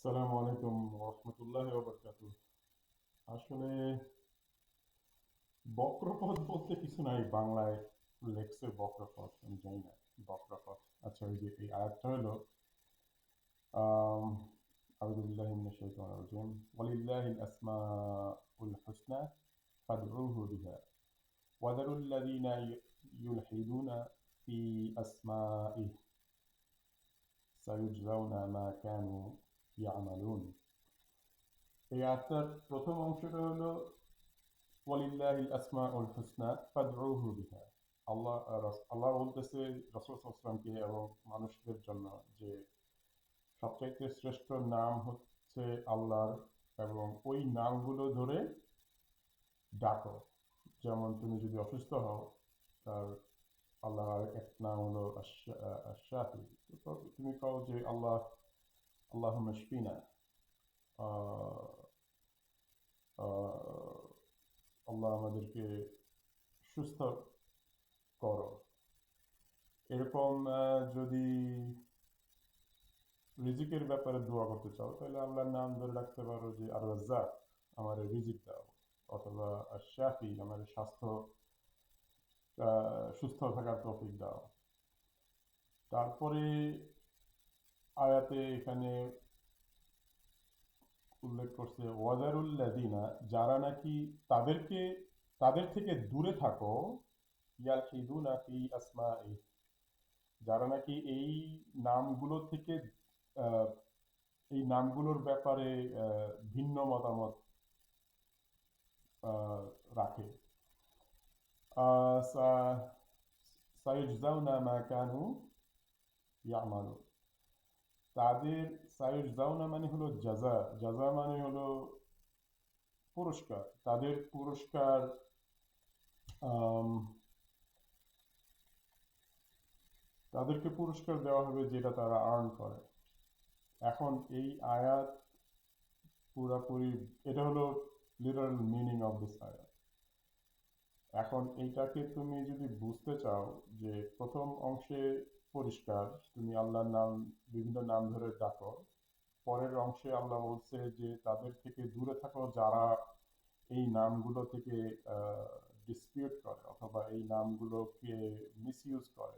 আসসালামু আলাইকুম রহমতুল্লাহ ওবরকাতু। আসলে বক্রপথ বলতে কিছু নাই বাংলায়। লেখছে বক্রপথ, আমি জানি না বক্রপথ। আচ্ছা, ওই যে এই আয়াতটা হলো আউযু বিল্লাহি মিনাশ শাইতানির রাজিম ওয়ালিল্লাহিল আসমাউল হুসনা ফাদউহু বিহা ওয়াদারুল লাযিনা ইউলহিদুনা ফি আসমাইহি সায়ুজজাউনা মা কানু ইয়ামালুন। এই আয়াতটার প্রথম অংশটা হলো ওয়ালিল্লাহিল আসমাউল হুসনা ফাদউহু বিহা। আল্লাহ বলতেছে রাসূল সাল্লাল্লাহু আলাইহি ওয়াসাল্লামকে এবং মানুষদের জন্য যে সবচাইতে শ্রেষ্ঠ নাম হচ্ছে আল্লাহর, এবং ওই নামগুলো ধরে ডাকো। যেমন তুমি যদি অসুস্থ হও, তার আল্লাহর এক নাম হলো আশ-শাফি। তো তুমি কও যে আল্লাহুম্মা শফিনা, আহ, আহ, আল্লাহ আমাদেরকে সুস্থ করো। এরকম যদি রিজিকের ব্যাপারে দোয়া করতে চাও, তাহলে আল্লাহর নাম ধরে রাখতে পারো যে আর রাজ্জাক, আমার রিজিক দাও। অথবা শাফি, আমার স্বাস্থ্য সুস্থ থাকার তৌফিক দাও। তারপরে আয়াতে এখানে উল্লেখ করছে ওয়াজারুল্লাযিনা, যারা নাকি তাদেরকে তাদের থেকে দূরে থাকো, ইয়ালহিদুনা ফি আসমাই, যারা নাকি এই নামগুলো থেকে আহ, এই নামগুলোর ব্যাপারে ভিন্ন মতামত আহ, রাখে। সাইয়ুজজাউনা মা কানু ইয়ামালুন। তাদের সাইয়ুজজাউনা মানে হলো জাযা, জাযা মানে হলো পুরস্কার। তাদের পুরস্কার, আম, তাদেরকে পুরস্কার দেওয়া হবে যেটা তারা আর্ন করে। এখন এই আয়াত পুরাপুরি, এটা হলো লিটারাল মিনিং অফ দিস আয়াত। এখন এইটাকে তুমি যদি বুঝতে চাও যে প্রথম অংশে পরিষ্কার, তুমি আল্লাহর নাম বিভিন্ন নাম ধরে ডাকো। পরের অংশে আল্লাহ বলছে যে তাদের থেকে দূরে থাকো যারা এই নামগুলো থেকে ডিসপিউট করে অথবা এই নামগুলোকে মিসইউজ করে,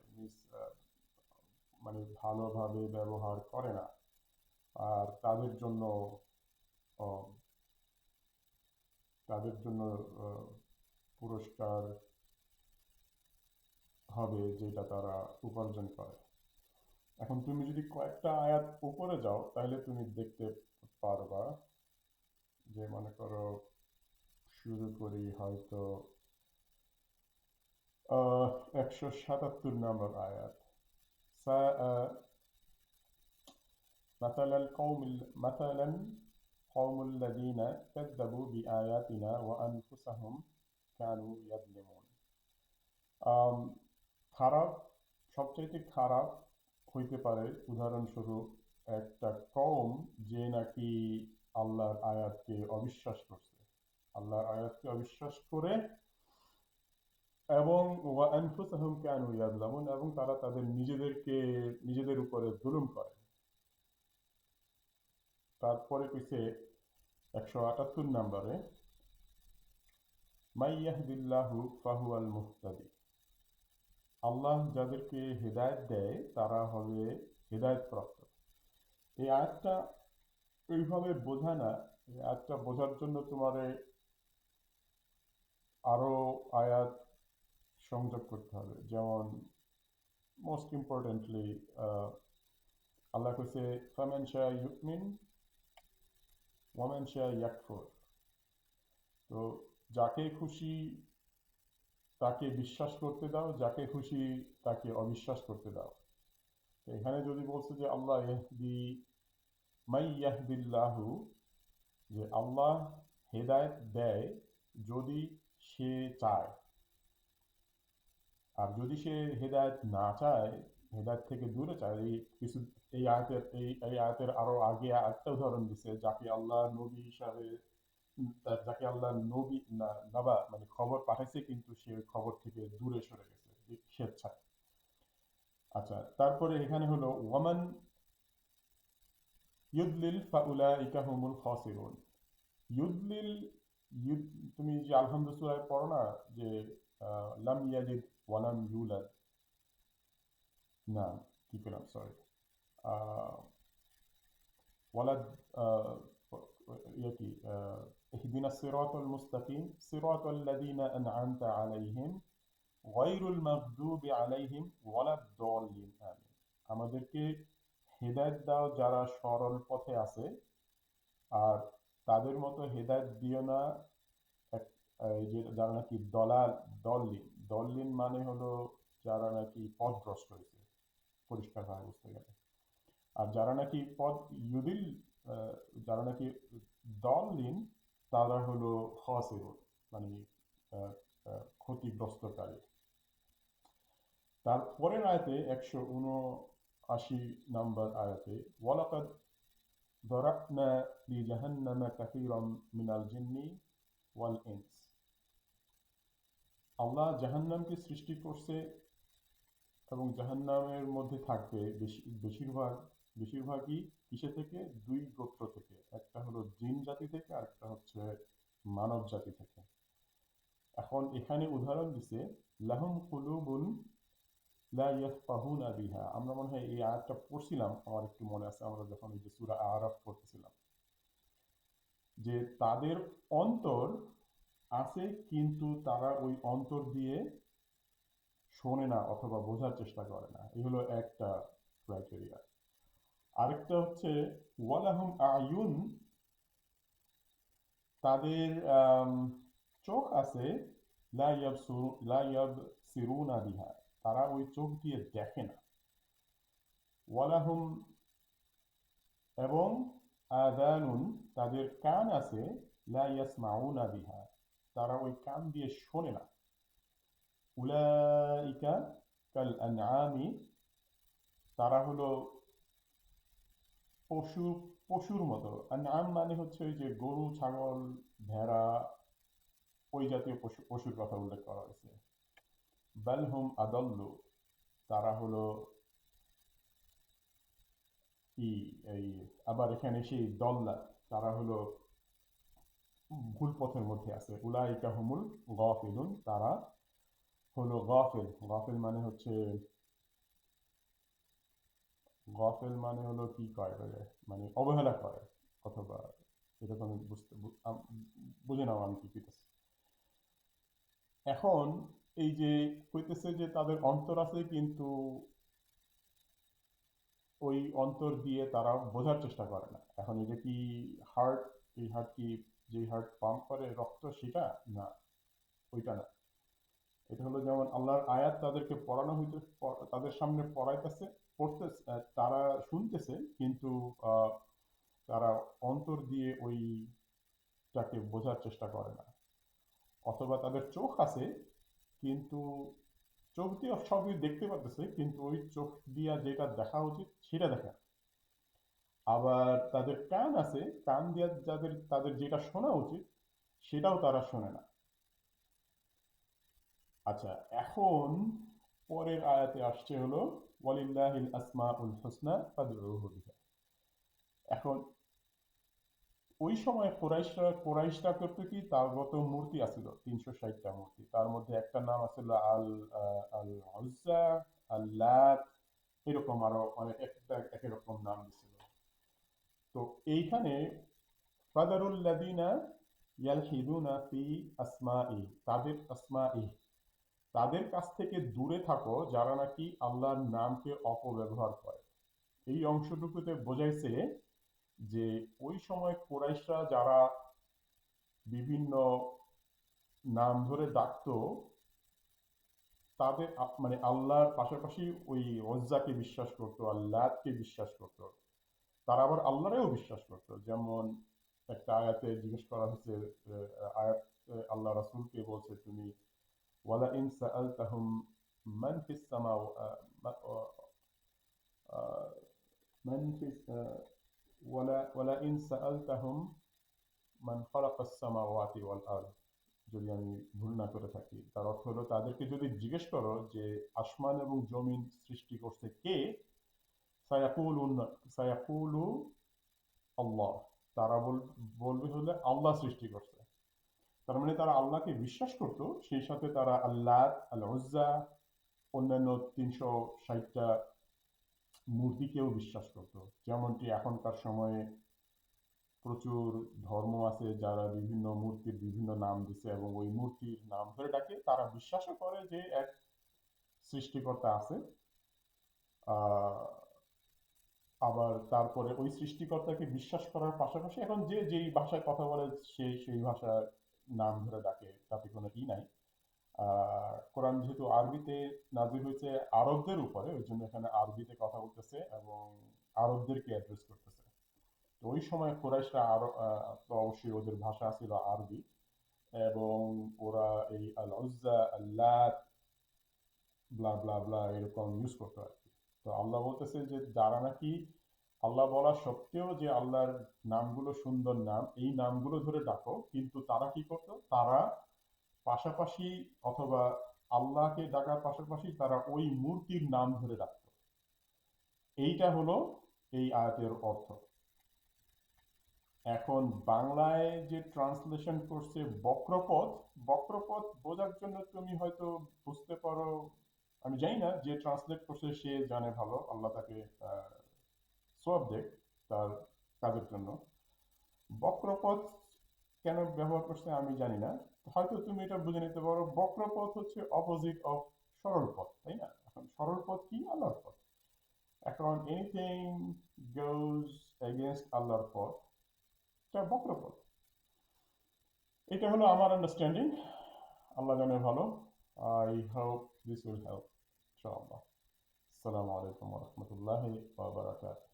মানে ভালোভাবে ব্যবহার করে না। আর আহ, তাদের জন্য আহ, পুরস্কার হবে যেটা তারা উপার্জন করে। এখন তুমি যদি কয়েকটা আয়াত উপরে যাও, তাহলে তুমি দেখতে পারবা যে, মনে করো, শুরু করি হয়তো 177 নম্বর আয়াত। مثلا قوم الذين كذبوا بآياتنا وأنفسهم كانوا يظلمون। আম, খারাপ, সবচাইতে খারাপ হইতে পারে উদাহরণস্বরূপ একটা কওম যে নাকি আল্লাহর আয়াতকে অবিশ্বাস করছে, আল্লাহর আয়াতকে অবিশ্বাস করে, এবং ওয়া আনফুসাহুম কানু ইয়াযলামুন, এবং তারা তাদের নিজেদের উপরে জুলুম করে। তারপরে কইছে 178 নম্বরে, মাই ইয়াহদিল্লাহু ফাহুয়াল মুহতাদি। আল্লাহ যাদেরকে হেদায়েত দেয় তারা হবে হেদায়েত প্রাপ্ত। এই আয়াতটা এইভাবে বোঝা না। এই আয়াতটা বোঝার জন্য তোমারে আরো আয়াত সংযোগ করতে হবে। যেমন মোস্ট ইম্পর্টেন্টলি আল্লাহ কইছে ফামান শাআ ইউমিন ওয়ামান শাআ ইয়াকফুর। তো যাকে খুশি তাকে বিশ্বাস করতে দাও, যাকে খুশি তাকে অবিশ্বাস করতে দাও। তো এখানে যদি বলছে যে আল্লাহ ইয়াহদি মাই ইয়াহদিল্লাহু, যে আল্লাহ হেদায়েত দেয় যদি সে চায়। আর যদি সে হেদায়েত না চায়, হেদায়েত থেকে দূরে চায়, এই আয়াতের আরো আগে একটা উদাহরণ দিছে, যাকে আল্লাহ নবী হিসাবে যাকে আল্লাহ নবী নাবা মানে খবর পাঠাইছে, কিন্তু সে ওই খবর থেকে দূরে সরে গেছে স্বেচ্ছায়। আচ্ছা, তারপরে এখানে হলো ওয়ামান ইউদলিল ফাউলাইকা হুমুল খাসিরুন। ইউদলিল, তুমি যে আলহামদু সূরায় পড়ো না যে লাম ইয়ালিদ ওয়া লাম ইউলাদ, না কি পেলাম, সরি, ওয়ালাদ, ইয়ে কি, ইহদিনাস সিরাতাল মুস্তাকিম সিরাতাল লাযিনা আন'আমতা আলাইহিম গায়রুল মাগদুবি আলাইহিম ওয়ালাদ দাল্লিন, আমিন। আমাদেরকে হেদায়েত দাও যারা সরল পথে আছে, আর তাদের মতো হেদায়েত দিও না এই যে যারা নাকি দল্লিন। দল্লিন মানে হলো যারা নাকি পথভ্রষ্ট হয়েছে, পরিষ্কারভাবে বুঝতে গেলে। আর যারা নাকি ইউদিল, যারা নাকি দল্লিন, তারা হলো খাসিরুন, মানে ক্ষতিগ্রস্তকারী। তারপরের আয়াতে 179 নম্বর আয়াতে ওয়ালাকাদ দরাকনা লিজাহান্নামা কাসীরাম মিনাল জিন্নি ওয়াল ইনস, আল্লাহ জাহান্নামকে সৃষ্টি করছে এবং জাহান্নামের মধ্যে থাকবে বেশিরভাগই কিসে থেকে? দুই গোত্র থেকে, একটা হলো জিন জাতি থেকে আর একটা হচ্ছে মানব জাতি থেকে। এখন এখানে উদাহরণ দিছে লাহুম কুলুবুন লা ইয়াফকাহুনা বিহা। আমরা মনে হয় এই আয়াতটা পড়ছিলাম, আমার একটু মনে আছে, আমরা যখন এই যে সূরা আরাফ পড়তেছিলাম, যে তাদের অন্তর আছে কিন্তু তারা ওই অন্তর দিয়ে শোনে না অথবা বোঝার চেষ্টা করে না। এই হলো একটা ক্রাইটেরিয়া। আরেকটা হচ্ছে ওয়ালাহুম আয়ুন, তাদের চোখ আছে, লা ইয়াবসিরুনা বিহা, তারা ওই চোখ দিয়ে দেখে না। ওয়ালাহুম, এবং আযানুন, তাদের কান আছে, লা ইয়াসমাউনা বিহা, তারা ওই কান দিয়ে শোনে না। উলাইকা কাল আনআমি, তারা হলো পশু, পশুর মতো। আনআম মানে হচ্ছে ওই যে গরু, ছাগল, ভেড়া, ওই জাতীয় পশুর কথা উল্লেখ করা হয়েছে। বাল হুম আদাল্লু, তারা হলো কি, এই আবার এখানে সেই দল্লা, তারা হলো ভুল পথের মধ্যে আছে। উলাইকা হুমুল গাফিলুন, তারা হলো গাফিল। গাফিল মানে হচ্ছে, গাফিল মানে হলো কি করে, মানে অবহেলা করে, অথবা এটা তো আমি বুঝে নাও আমি কি কইতেছি। এখন এই যে কইতেছে যে তাদের অন্তর আছে কিন্তু ওই অন্তর দিয়ে তারা বোঝার চেষ্টা করে না। এখন এটা কি হার্ট, এই হার্ট কি, যে হার্ট পাম্প করে রক্ত, সেটা না, ওইটা না। এটা হলো যেমন আল্লাহর আয়াত তাদেরকে পড়ানো হইতে, তাদের সামনে পড়াইতেছে, পড়তেছে, তারা শুনতেছে কিন্তু তারা অন্তর দিয়ে ওইটাকে বোঝার চেষ্টা করে না। অথবা তাদের চোখ আছে কিন্তু চোখ দিয়ে সবই দেখতে পারতেছে কিন্তু ওই চোখ দিয়া যেটা দেখা উচিত সেটা দেখে না। আবার তাদের কান আছে, কান দিয়া তাদের যেটা শোনা উচিত সেটাও তারা শোনে না। আচ্ছা, এখন পরের আয়াতে আসছে হলো ওয়ালিল্লাহিল আসমাউল হুসনা ফাদউহু বিহা। এখন ওই সময় কোরাইশরা করতো কি, তাগত মূর্তি আছিল 360টা মূর্তি, তার মধ্যে একটা নাম আছিল আল আল উজ্জা, আল লাত, এরকম আরো অনেক একটা এক রকম নাম দিছিল। তো এইখানে ফাদারুল্লাযিনা ইয়ালহিদুনা ফি আসমাই, তাদের কাছ থেকে দূরে থাকো যারা নাকি আল্লাহর নামকে অপব্যবহার করে। এই অংশটুকুতে বোঝাইছে যে ওই সময় কুরাইশরা যারা বিভিন্ন নাম ধরে ডাকতো, তাদের মানে আল্লাহর পাশাপাশি ওই উজ্জাকে বিশ্বাস করতো, আল্লাহকে বিশ্বাস করতো, তারা আবার আল্লাহরেও বিশ্বাস করতো। যেমন একটা আয়াতে জিজ্ঞেস করা হয়েছে, আয়াত আল্লাহ রাসূলকে বলছে, তুমি ওয়ালা ইন সাআলতাহুম মান ফিস সামা মান ফিস ওয়ালা ইন সাআলতাহুম মান খালাকাস সামাওয়াতি ওয়াল আরদ, যদি আমি ভুল না করে থাকি, তার অর্থ হলো তাদেরকে যদি জিজ্ঞেস করো যে আসমান এবং জমিন সৃষ্টি করছে কে, সায়াকুলুন সায়াকুলু আল্লাহ, তারা বলবে হলে আল্লাহ সৃষ্টি করছে। তার মানে তারা আল্লাহকে বিশ্বাস করত, সেই সাথে তারা আল্লাহ, আল উজ্জা, অন্যান্য 360টা মূর্তিকেও বিশ্বাস করত। যেমনটি এখনকার সময়ে প্রচুর ধর্ম আছে যারা বিভিন্ন মূর্তির বিভিন্ন নাম দিছে এবং ওই মূর্তির নাম ধরে ডাকে। তারা বিশ্বাসও করে যে এক সৃষ্টিকর্তা আছে। আহ আবার তারপরে ওই সৃষ্টিকর্তাকে বিশ্বাস করার পাশাপাশি এখন যে যেই ভাষায় কথা বলে সেই ভাষার নাম ধরে ডাকে, তাতে কোনো নাই। কোরআন যেহেতু আরবিতে নাজিল হয়েছে আরবদের উপরে, ওই জন্য এখানে আরবিতে কথা বলতেছে এবং আরবদেরকে অ্যাড্রেস করতেছে। তো ওই সময় কুরাইশরা আরো তো অবশ্যই ওদের ভাষা ছিল আরবি, এবং ওরা এই আল উজ্জা, আল্লাহ, ব্লা ব্লা ব্লা এরকম ইউজ করতো আর কি। তো আল্লাহ বলতেছে যে যারা নাকি আল্লাহ বলা সত্ত্বেও যে আল্লাহর নামগুলো সুন্দর নাম, এই নামগুলো ধরে ডাকো, কিন্তু তারা কি করতো, তারা পাশাপাশি অথবা আল্লাহকে ডাকার পাশাপাশি তারা ওই মূর্তির নাম ধরে ডাকতো। এইটা হলো এই আয়াতের অর্থ। এখন বাংলায় যে ট্রান্সলেশন করছে বক্রপথ, বক্রপথ বোঝার জন্য তুমি হয়তো বুঝতে পারো, আমি জানি না, যে ট্রান্সলেট করছে সে জানে ভালো, আল্লাহ তাকে সওয়াব দেখ তার কাজের জন্য। বক্রপথ কেন ব্যবহার করছে আমি জানি না, হয়তো তুমি এটা বুঝে নিতে পারো বক্রপথ হচ্ছে অপোজিট অফ সরল পথ, তাই না? এখন সরল পথ কি? আল্লাহর পথ। এখন এনিথিং গোজ এগেনস্ট আল্লাহর পথ, এটা বক্রপথ। এটা হলো আমার আন্ডারস্ট্যান্ডিং, আল্লাহ জানে ভালো। I hope this will help ইনশাআল্লাহ। আসসালামু আলাইকুম ওয়া রাহমাতুল্লাহি ওয়া বারাকাতুহু।